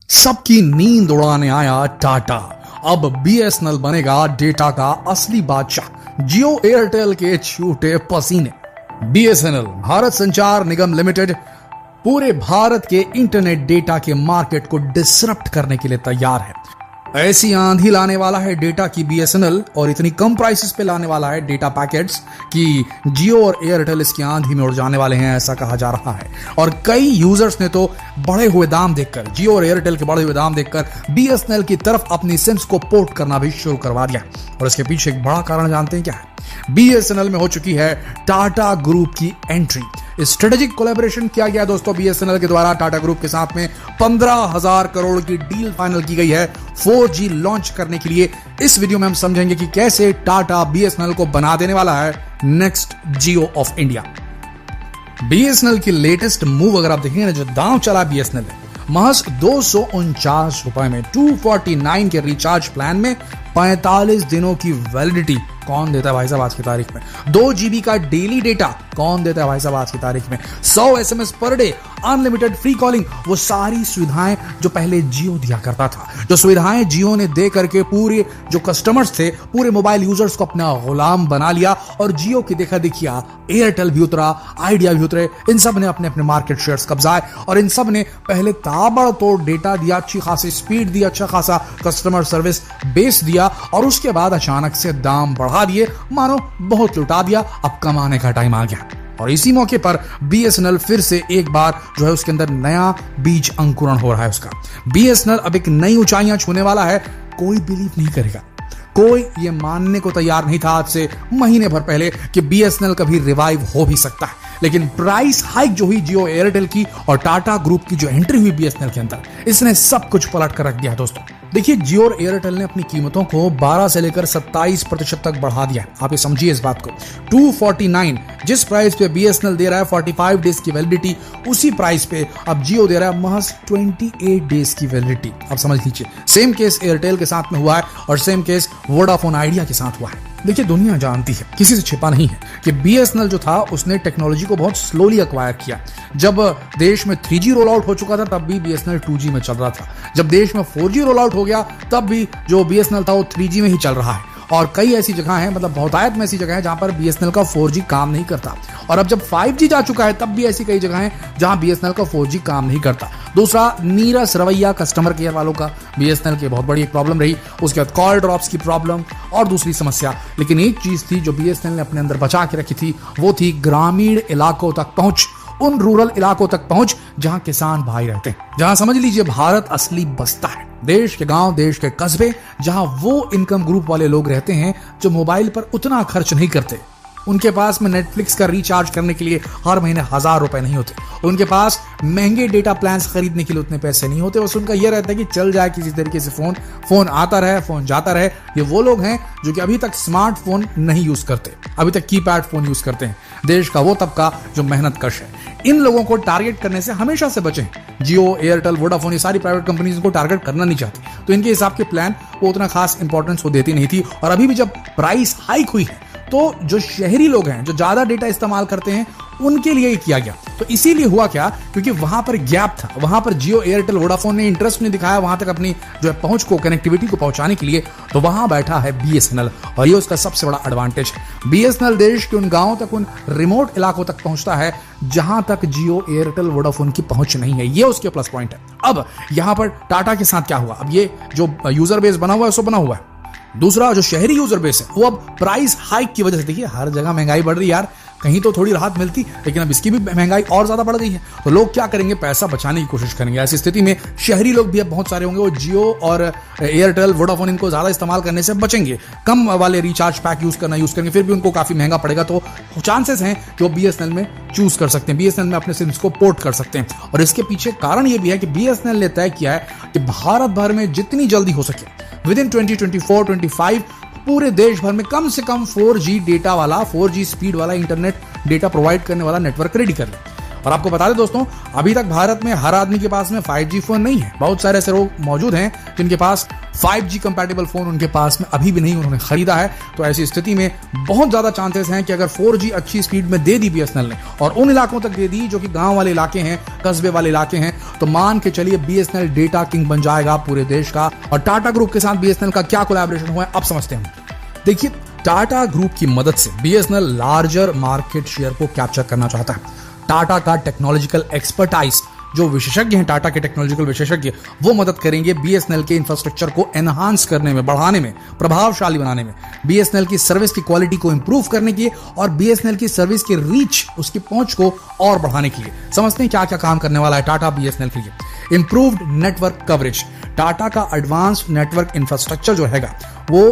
सबकी नींद उड़ाने आया टाटा। अब बीएसएनएल बनेगा डेटा का असली बादशाह। जियो एयरटेल के छूटे पसीने। बीएसएनएल भारत संचार निगम लिमिटेड पूरे भारत के इंटरनेट डेटा के मार्केट को डिसरप्ट करने के लिए तैयार है। ऐसी आंधी लाने वाला है डेटा की बीएसएनएल और इतनी कम प्राइसेस पे लाने वाला है डेटा पैकेट्स कि जियो और एयरटेल इसकी आंधी में उड़ जाने वाले हैं, ऐसा कहा जा रहा है। और कई यूजर्स ने तो बढ़े हुए दाम देखकर, जियो और एयरटेल के बढ़े हुए दाम देखकर बीएसएनएल की तरफ अपनी सिम्स को पोर्ट करना भी शुरू करवा दिया। और इसके पीछे एक बड़ा कारण जानते हैं क्या है? बीएसएनएल में हो चुकी है टाटा ग्रुप की एंट्री। स्ट्रेटेजिक कोलैबोरेशन किया गया दोस्तों बीएसएनएल के द्वारा टाटा ग्रुप के साथ में 15,000 करोड़ की डील फाइनल की गई है 4G लॉन्च करने के लिए। इस वीडियो में हम समझेंगे कि कैसे टाटा बीएसएनएल को बना देने वाला है next Jio of India. BSNL की लेटेस्ट मूव अगर आप देखेंगे ना, जो दांव चला बीएसएनएल महज 249 रुपए में 249 के रिचार्ज प्लान में 45 दिनों की वैलिडिटी कौन देता है भाई साहब आज की तारीख में? 2 GB का डेली डेटा कौन देता है भाई साहब आज की तारीख में? 100 SMS per day, unlimited free calling, वो सारी सुविधाएं जो पहले जियो दिया करता था, जो सुविधाएं जियो ने दे करके पूरे जो कस्टमर्स थे, पूरे मोबाइल यूजर्स को अपना गुलाम बना लिया। और जियो की देखा देखिया एयरटेल भी उतरा, आइडिया भी उतरे, इन सब ने अपने अपने मार्केट शेयर्स कब्जाए और इन सब ने पहले ताबड़तोड़ डेटा दिया, अच्छी खासी स्पीड दी, अच्छा खासा कस्टमर सर्विस बेस दिया और उसके बाद अचानक से दाम बढ़ा दिए, मानो बहुत लुटा दिया। अब कमाने का टाइम आ गया। और इसी मौके पर बीएसएनएल फिर से एक बार जो है उसके अंदर नया बीज अंकुरण हो रहा है उसका। बीएसएनएल अब एक नई ऊंचाइयां छूने वाला है। कोई बिलीव नहीं करेगा, कोई ये मानने को तैयार नहीं था आज से महीने भर पहले कि बीएसएनएल कभी रिवाइव हो भी सकता है। लेकिन प्राइस हाइक जो हुई जियो एयरटेल की और टाटा ग्रुप की जो एंट्री हुई बीएसएनएल के अंदर, इसने सब कुछ पलट कर रख दिया दोस्तों। देखिए, जियो और एयरटेल ने अपनी कीमतों को 12 से लेकर 27% तक बढ़ा दिया है। आप ये समझिए इस बात को। 249 जिस प्राइस पे बीएसएनएल दे रहा है 45 डेज की वैलिडिटी, उसी प्राइस पे अब जियो दे रहा है महज 28 डेज की वैलिडिटी। आप समझ लीजिए, सेम केस एयरटेल के साथ में हुआ है और सेम केस वोडाफोन आइडिया के साथ हुआ है। देखिए, दुनिया जानती है, किसी से छिपा नहीं है कि बीएसएनएल जो था उसने टेक्नोलॉजी को बहुत स्लोली एक्वायर किया। जब देश में 3G रोल आउट हो चुका था तब भी बीएसएनएल 2G में चल रहा था। जब देश में 4G रोल आउट हो गया तब भी जो बीएसएनएल था वो 3G में ही चल रहा है। और कई ऐसी जगह हैं, मतलब बहुतायत में ऐसी जगह है जहां पर बीएसएनएल का 4G काम नहीं करता। और अब जब 5G जा चुका है तब भी ऐसी कई जगह हैं जहां बीएसएनएल का 4G काम नहीं करता। दूसरा, नीरस रवैया कस्टमर केयर वालों का बीएसएनएल की बहुत बड़ी एक प्रॉब्लम रही। उसके बाद कॉल ड्रॉप्स की प्रॉब्लम और दूसरी समस्या। लेकिन एक चीज थी जो बीएसएनएल ने अपने अंदर बचा के रखी थी, वो थी ग्रामीण इलाकों तक पहुंच, उन रूरल इलाकों तक पहुंच जहां किसान भाई रहते हैं, जहां समझ लीजिए भारत असली बसता है। देश के गांव, देश के कस्बे, जहां वो इनकम ग्रुप वाले लोग रहते हैं जो मोबाइल पर उतना खर्च नहीं करते। उनके पास में नेटफ्लिक्स का रिचार्ज करने के लिए हर महीने 1000 रुपए नहीं होते। उनके पास महंगे डेटा प्लान्स खरीदने के लिए उतने पैसे नहीं होते। बस उनका यह रहता है कि चल जाए किसी तरीके से फोन आता रहे, फोन जाता रहे। ये वो लोग हैं जो कि अभी तक स्मार्टफोन नहीं यूज करते, अभी तक कीपैड फोन यूज करते हैं। देश का वो तबका जो मेहनत कश है। इन लोगों को टारगेट करने से हमेशा से बचें। जियो, एयरटेल, वोडाफोन, ये सारी प्राइवेट कंपनीज को टारगेट करना नहीं चाहती, तो इनके हिसाब के प्लान वो उतना खास इंपॉर्टेंस वो देती नहीं थी। और अभी भी जब प्राइस हाइक हुई है तो जो शहरी लोग हैं, जो ज्यादा डेटा इस्तेमाल करते हैं, उनके लिए ये किया गया। तो इसीलिए हुआ क्या, क्योंकि वहां पर गैप था। वहां पर जियो, एयरटेल, वोडाफोन ने इंटरेस्ट नहीं दिखाया वहां तक अपनी जो है पहुंच को, कनेक्टिविटी को पहुंचाने के लिए। तो वहां बैठा है बीएसएनएल और ये उसका सबसे बड़ा एडवांटेज है। बीएसएनएल देश के उन गांवों तक, उन रिमोट इलाकों तक पहुंचता है जहां तक जियो, एयरटेल, वोडाफोन की पहुंच नहीं है। ये उसके प्लस पॉइंट है। अब यहां पर टाटा के साथ क्या हुआ, अब ये जो यूजर बेस बना हुआ है, सो बना हुआ है। दूसरा, जो शहरी यूजर बेस है, वो अब प्राइस हाइक की वजह से, देखिए हर जगह महंगाई बढ़ रही है यार, कहीं तो थोड़ी राहत मिलती, लेकिन अब इसकी भी महंगाई और ज्यादा बढ़ गई है। तो लोग क्या करेंगे, पैसा बचाने की कोशिश करेंगे। ऐसी स्थिति में शहरी लोग भी अब बहुत सारे होंगे, वो जियो और एयरटेल, वोडाफोन इनको ज्यादा इस्तेमाल करने से बचेंगे, कम वाले रिचार्ज पैक यूज करेंगे। फिर भी उनको काफी महंगा पड़ेगा, तो चांसेस हैं कि वो बीएसएनएल में चूज कर सकते हैं, बीएसएनएल में अपने सिम्स को पोर्ट कर सकते हैं। और इसके पीछे कारण ये भी है कि बीएसएनएल ने तय किया है कि भारत भर में जितनी जल्दी हो सके, विद इन 2024-25 पूरे देश भर में कम से कम 4G डेटा वाला, 4G स्पीड वाला इंटरनेट डेटा प्रोवाइड करने वाला नेटवर्क रेडी कर ले। और आपको बता दें दोस्तों, अभी तक भारत में हर आदमी के पास में 5G फोन नहीं है। बहुत सारे ऐसे लोग मौजूद हैं जिनके पास 5G कंपैटिबल फोन उनके पास में अभी भी नहीं उन्होंने खरीदा है। तो ऐसी स्थिति में बहुत ज्यादा चांसेस हैं कि अगर 4G अच्छी स्पीड में दे दी बीएसएनएल ने और उन इलाकों तक दे दी जो कि गांव वाले इलाके हैं, कस्बे वाले इलाके हैं, तो तो मान के चलिए बीएसएनएल डेटा किंग बन जाएगा पूरे देश का। और टाटा ग्रुप के साथ बीएसएनएल का क्या कोलैबोरेशन हुआ है अब समझते हैं। देखिए, टाटा ग्रुप की मदद से बीएसएनएल लार्जर मार्केट शेयर को कैप्चर करना चाहता है। टाटा का टेक्नोलॉजिकल एक्सपर्टाइज, जो विशेषज्ञ हैं टाटा के टेक्नोलॉजिकल विशेषज्ञ, वो मदद करेंगे बीएसएनएल के इंफ्रास्ट्रक्चर को एनहांस करने में, बढ़ाने में, प्रभावशाली बनाने में, बीएसएनएल की सर्विस की क्वालिटी को इंप्रूव करने के लिए और बीएसएनएल की सर्विस की रीच, उसकी पहुंच को और बढ़ाने के लिए। समझते हैं क्या क्या काम करने वाला है टाटा बीएसएनएल के लिए। इंप्रूव्ड नेटवर्क कवरेज, टाटा का एडवांस नेटवर्क इंफ्रास्ट्रक्चर जो हैगा वो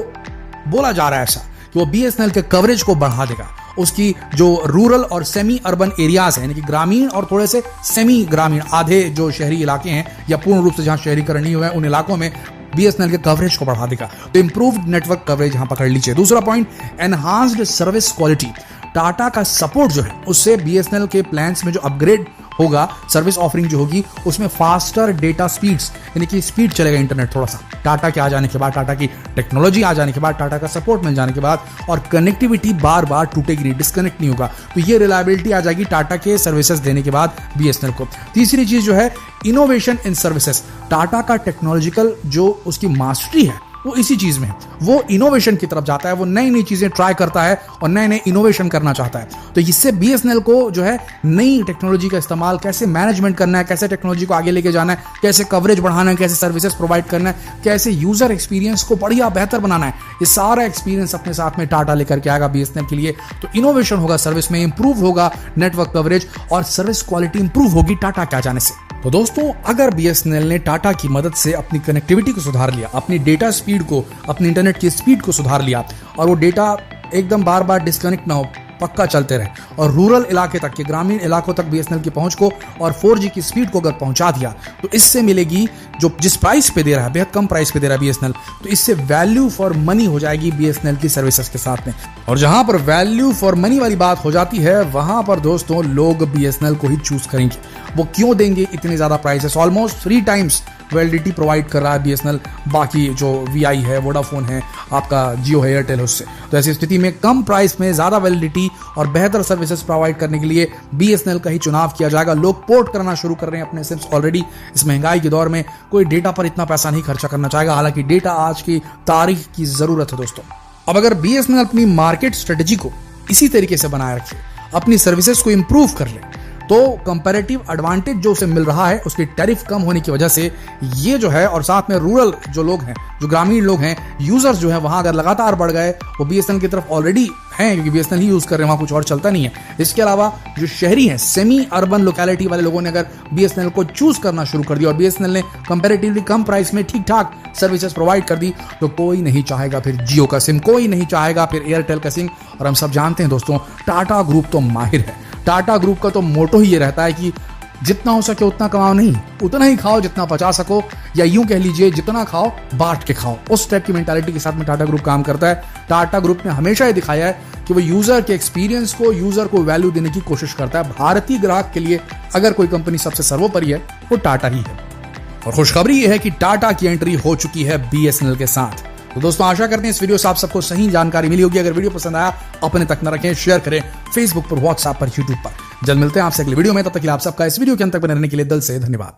बोला जा रहा है ऐसा कि वो बीएसएनएल के कवरेज को बढ़ा देगा। उसकी जो रूरल और सेमी अर्बन एरियाज हैं, यानी कि ग्रामीण और थोड़े से सेमी ग्रामीण, आधे जो शहरी इलाके हैं या पूर्ण रूप से जहां शहरीकरण नहीं हुआ है उन इलाकों में बीएसएनएल के कवरेज को बढ़ा देगा। तो इंप्रूव्ड नेटवर्क कवरेज यहां पकड़ लीजिए। दूसरा point, enhanced service quality. Tata का सपोर्ट जो है उससे बीएसएनएल के प्लान्स में जो अपग्रेड होगा, सर्विस ऑफरिंग जो होगी उसमें फास्टर डेटा स्पीड्स, यानी कि स्पीड चलेगा इंटरनेट थोड़ा सा टाटा के आ जाने के बाद, टाटा की टेक्नोलॉजी आ जाने के बाद, टाटा का सपोर्ट मिल जाने के बाद, और कनेक्टिविटी बार बार टूटेगी नहीं, डिस्कनेक्ट नहीं होगा। तो ये रिलायबिलिटी आ जाएगी टाटा के सर्विसेज देने के बाद बीएसएनएल को। तीसरी चीज जो है इनोवेशन इन सर्विसेज। टाटा का टेक्नोलॉजिकल जो उसकी मास्टरी है वो इसी चीज में है, वो इनोवेशन की तरफ जाता है, वो नई नई चीजें ट्राई करता है और नए नए इनोवेशन करना चाहता है। तो इससे बीएसएनएल को जो है नई टेक्नोलॉजी का इस्तेमाल, कैसे मैनेजमेंट करना है, कैसे टेक्नोलॉजी को आगे लेके जाना है, कैसे कवरेज बढ़ाना है, कैसे सर्विसेज प्रोवाइड करना है, कैसे यूजर एक्सपीरियंस को बढ़िया बेहतर बनाना है, ये सारा एक्सपीरियंस अपने साथ में टाटा लेकर के आएगा बीएसएनएल के लिए। तो इनोवेशन होगा सर्विस में, इंप्रूव होगा नेटवर्क कवरेज और सर्विस क्वालिटी इंप्रूव होगी टाटा के आ जाने से। तो दोस्तों, अगर बीएसएनएल ने टाटा की मदद से अपनी कनेक्टिविटी को सुधार लिया, अपनी डेटा स्पीड को, अपनी इंटरनेट की स्पीड को सुधार लिया और वो डेटा एकदम बार बार डिस्कनेक्ट ना हो, पक्का चलते रहे, और रूरल इलाके तक के, ग्रामीण इलाकों तक बीएसएनएल की पहुंच को और 4G की स्पीड को अगर पहुंचा दिया, तो इससे मिलेगी जो जिस प्राइस पे दे रहा है, बेहद कम प्राइस पे दे रहा है बीएसएनएल, तो इससे वैल्यू फॉर मनी हो जाएगी बीएसएनएल की सर्विसेज के साथ में। और जहां पर वैल्यू फॉर मनी वाली बात हो जाती है, वहां पर दोस्तों लोग बीएसएनएल को ही चूज करेंगे। वो क्यों देंगे इतनी ज्यादा prices? Almost 3 times validity provide कर रहा है बीएसएनएल बाकी जो वीआई है, वोडाफोन है, आपका जियो है, एयरटेल है उससे। तो ऐसी स्थिति में कम प्राइस में ज्यादा वैलिडिटी और बेहतर सर्विसेज प्रोवाइड करने के लिए बीएसएनएल का ही चुनाव किया जाएगा। लोग पोर्ट करना शुरू कर रहे हैं अपने सिम्स ऑलरेडी। इस महंगाई के दौर में कोई डेटा पर इतना पैसा नहीं खर्चा करना चाहेगा, हालांकि डेटा आज की तारीख की जरूरत है दोस्तों। अब अगर बीएसएनएल अपनी मार्केट स्ट्रेटेजी को इसी तरीके से बनाए रखे, अपनी सर्विसेज को इंप्रूव कर ले, तो कंपैरेटिव एडवांटेज जो उसे मिल रहा है उसकी टैरिफ कम होने की वजह से ये जो है, और साथ में रूरल जो लोग हैं, जो ग्रामीण लोग हैं, यूजर्स जो हैं, वहां अगर लगातार बढ़ गए, वो बीएसएनएल की तरफ ऑलरेडी हैं क्योंकि बीएसएनएल ही यूज कर रहे हैं, वहां कुछ और चलता नहीं है। इसके अलावा जो शहरी हैं, सेमी अर्बन लोकेलिटी वाले लोगों ने अगर बीएसएनएल को चूज करना शुरू कर दिया और बीएसएनएल ने कंपैरेटिवली कम प्राइस में ठीक ठाक सर्विसेज प्रोवाइड कर दी, तो कोई नहीं चाहेगा फिर जियो का सिम, कोई नहीं चाहेगा फिर एयरटेल का सिम। और हम सब जानते हैं दोस्तों, टाटा ग्रुप तो माहिर है। टाटा ग्रुप का तो मोटो ही ये रहता है कि जितना हो सके उतना कमाओ नहीं, उतना ही खाओ जितना पचा सको, या यूं कह लीजिए जितना खाओ बांट के खाओ। उस टाइप की मेंटालिटी के साथ में टाटा ग्रुप काम करता है। टाटा ग्रुप ने हमेशा ये दिखाया है कि वो यूजर के एक्सपीरियंस को, यूजर को वैल्यू देने की कोशिश करता है। भारतीय ग्राहक के लिए अगर कोई कंपनी सबसे सर्वोपरि है वो टाटा ही है। और खुशखबरी ये है कि टाटा की एंट्री हो चुकी है बीएसएनएल के साथ। तो दोस्तों, आशा करते हैं इस वीडियो से आप सबको सही जानकारी मिली होगी। अगर वीडियो पसंद आया, अपने तक न रखें, शेयर करें फेसबुक पर, व्हाट्सएप पर, यूट्यूब पर। जल्द मिलते हैं आपसे अगले वीडियो में। तब तक के लिए आप सबका इस वीडियो के अंत तक बने रहने के लिए दिल से धन्यवाद।